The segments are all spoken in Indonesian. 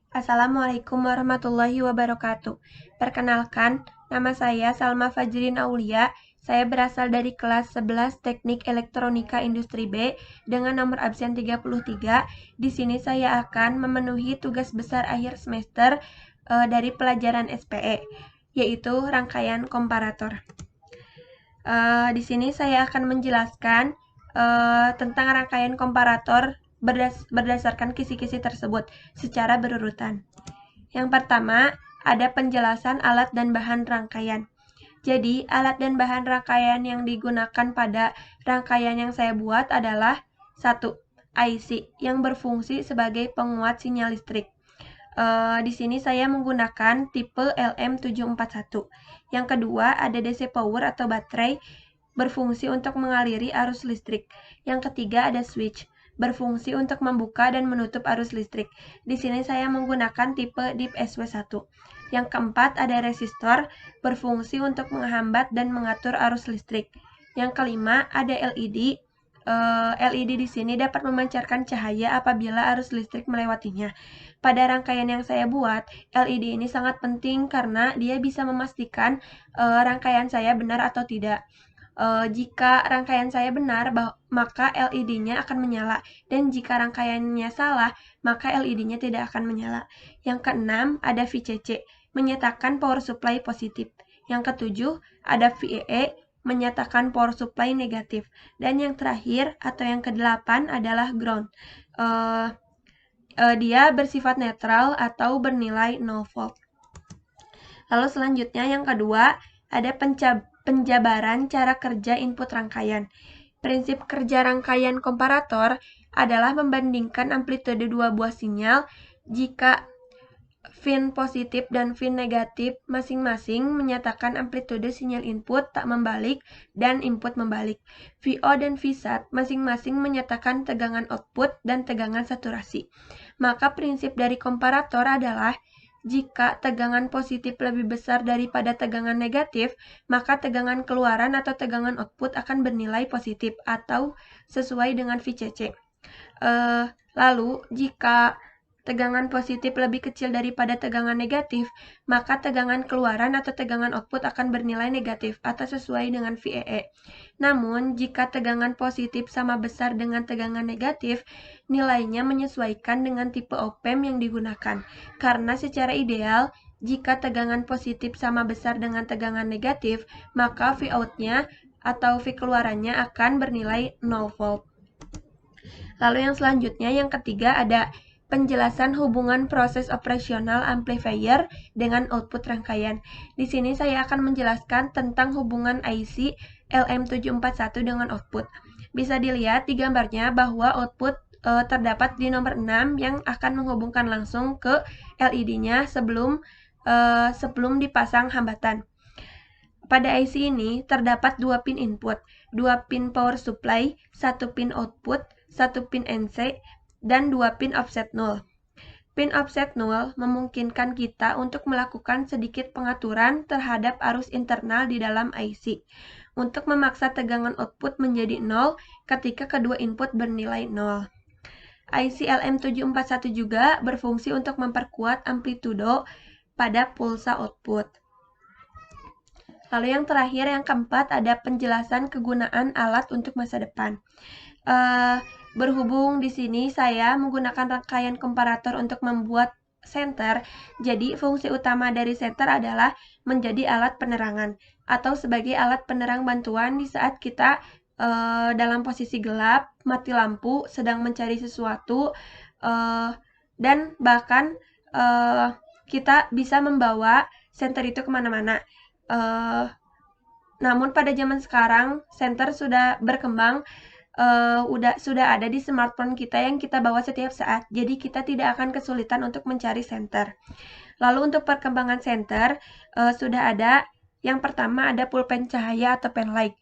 Assalamualaikum warahmatullahi wabarakatuh. Perkenalkan, nama saya Salma Fajrin Aulia. Saya berasal dari kelas 11 Teknik Elektronika Industri B dengan nomor absen 33. Di sini saya akan memenuhi tugas besar akhir semester dari pelajaran SPE, yaitu rangkaian komparator. Di sini saya akan menjelaskan tentang rangkaian komparator berdasarkan kisi-kisi tersebut secara berurutan. Yang pertama, ada penjelasan alat dan bahan rangkaian. Jadi, alat dan bahan rangkaian yang digunakan pada rangkaian yang saya buat adalah 1. IC yang berfungsi sebagai penguat sinyal listrik. Di sini saya menggunakan tipe LM741. Yang kedua, ada DC power atau baterai berfungsi untuk mengaliri arus listrik. Yang ketiga, ada switch berfungsi untuk membuka dan menutup arus listrik. Di sini saya menggunakan tipe DIP SW1. Yang keempat, ada resistor berfungsi untuk menghambat dan mengatur arus listrik. Yang kelima, ada LED. LED di sini dapat memancarkan cahaya apabila arus listrik melewatinya. Pada rangkaian yang saya buat, LED ini sangat penting karena dia bisa memastikan rangkaian saya benar atau tidak. Jika rangkaian saya benar, maka LED-nya akan menyala. Dan jika rangkaiannya salah, maka LED-nya tidak akan menyala. Yang keenam, ada VCC, menyatakan power supply positif. Yang ketujuh, ada VEE, menyatakan power supply negatif. Dan yang terakhir, atau yang kedelapan adalah ground. Dia bersifat netral atau bernilai 0 volt. Lalu selanjutnya yang kedua, ada penjabaran cara kerja input rangkaian. Prinsip kerja rangkaian komparator adalah membandingkan amplitude dua buah sinyal jika fin positif dan fin negatif masing-masing menyatakan amplitude sinyal input tak membalik dan input membalik. VO dan VSAT masing-masing menyatakan tegangan output dan tegangan saturasi. Maka prinsip dari komparator adalah jika tegangan positif lebih besar daripada tegangan negatif, maka tegangan keluaran atau tegangan output akan bernilai positif atau sesuai dengan VCC. Lalu, jika tegangan positif lebih kecil daripada tegangan negatif, maka tegangan keluaran atau tegangan output akan bernilai negatif atau sesuai dengan VEE. Namun, jika tegangan positif sama besar dengan tegangan negatif, nilainya menyesuaikan dengan tipe op-amp yang digunakan. Karena secara ideal, jika tegangan positif sama besar dengan tegangan negatif, maka Vout-nya atau V keluarannya akan bernilai 0 volt. Lalu yang selanjutnya, yang ketiga ada penjelasan hubungan proses operasional amplifier dengan output rangkaian. Di sini saya akan menjelaskan tentang hubungan IC LM741 dengan output. Bisa dilihat di gambarnya bahwa output terdapat di nomor 6 yang akan menghubungkan langsung ke LED-nya sebelum dipasang hambatan. Pada IC ini terdapat 2 pin input, 2 pin power supply, 1 pin output, 1 pin NC, dan 2 pin offset 0. Pin offset 0 memungkinkan kita untuk melakukan sedikit pengaturan terhadap arus internal di dalam IC untuk memaksa tegangan output menjadi 0 ketika kedua input bernilai 0. IC LM741 juga berfungsi untuk memperkuat amplitudo pada pulsa output. Lalu yang terakhir, yang keempat, ada penjelasan kegunaan alat untuk masa depan. Berhubung di sini saya menggunakan rangkaian komparator untuk membuat senter, jadi fungsi utama dari senter adalah menjadi alat penerangan atau sebagai alat penerang bantuan di saat kita dalam posisi gelap, mati lampu, sedang mencari sesuatu, dan bahkan kita bisa membawa senter itu kemana-mana. Namun pada zaman sekarang, senter sudah berkembang, sudah ada di smartphone kita yang kita bawa setiap saat. Jadi kita tidak akan kesulitan untuk mencari senter. Lalu untuk perkembangan senter, sudah ada. Yang pertama ada pulpen cahaya atau pen light.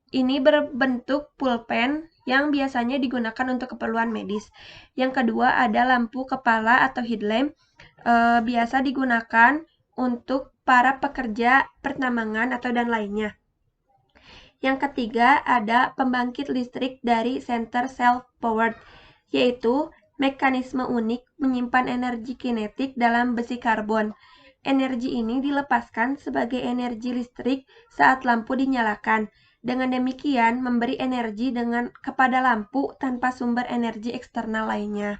Ini berbentuk pulpen yang biasanya digunakan untuk keperluan medis. Yang kedua ada lampu kepala atau headlamp. Biasa digunakan untuk para pekerja pertambangan atau dan lainnya. Yang ketiga ada pembangkit listrik dari senter self-powered, yaitu mekanisme unik menyimpan energi kinetik dalam besi karbon. Energi ini dilepaskan sebagai energi listrik saat lampu dinyalakan. Dengan demikian, memberi energi kepada lampu tanpa sumber energi eksternal lainnya.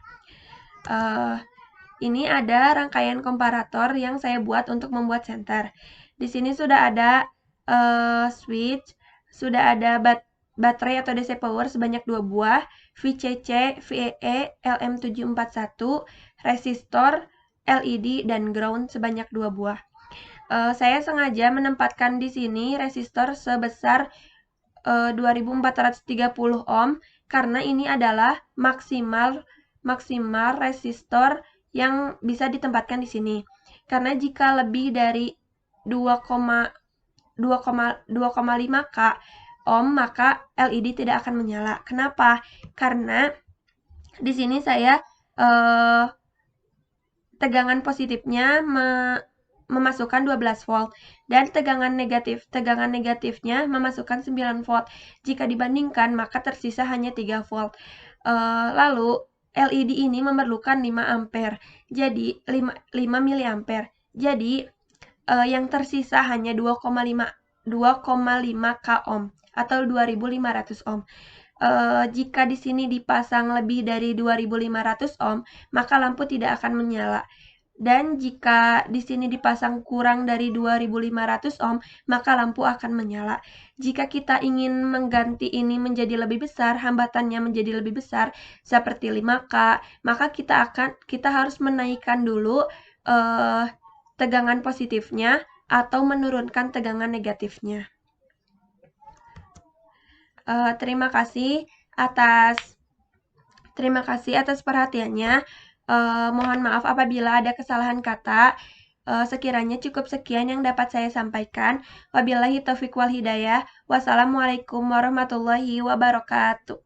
Ini ada rangkaian komparator yang saya buat untuk membuat senter. Di sini sudah ada switch, sudah ada baterai atau DC power sebanyak 2 buah, VCC, VEE, LM741, resistor, LED, dan ground sebanyak 2 buah. Saya sengaja menempatkan di sini resistor sebesar 2430 ohm karena ini adalah maksimal resistor yang bisa ditempatkan di sini. Karena jika lebih dari 2,5 K ohm maka LED tidak akan menyala. Kenapa? Karena di sini saya tegangan positifnya memasukkan 12 volt dan tegangan negatifnya memasukkan 9 volt. Jika dibandingkan maka tersisa hanya 3 volt. Lalu LED ini memerlukan 5 ampere. Jadi 5 miliampere. Jadi yang tersisa hanya 2,5 K ohm atau 2500 ohm. Jika di sini dipasang lebih dari 2500 ohm, maka lampu tidak akan menyala. Dan jika di sini dipasang kurang dari 2500 ohm, maka lampu akan menyala. Jika kita ingin mengganti ini menjadi lebih besar, hambatannya menjadi lebih besar, seperti 5K, maka kita harus menaikkan dulu tegangan positifnya atau menurunkan tegangan negatifnya. Terima kasih atas perhatiannya. Mohon maaf apabila ada kesalahan kata. Sekiranya cukup sekian yang dapat saya sampaikan. Wabillahi taufiq wal hidayah. Wassalamualaikum warahmatullahi wabarakatuh.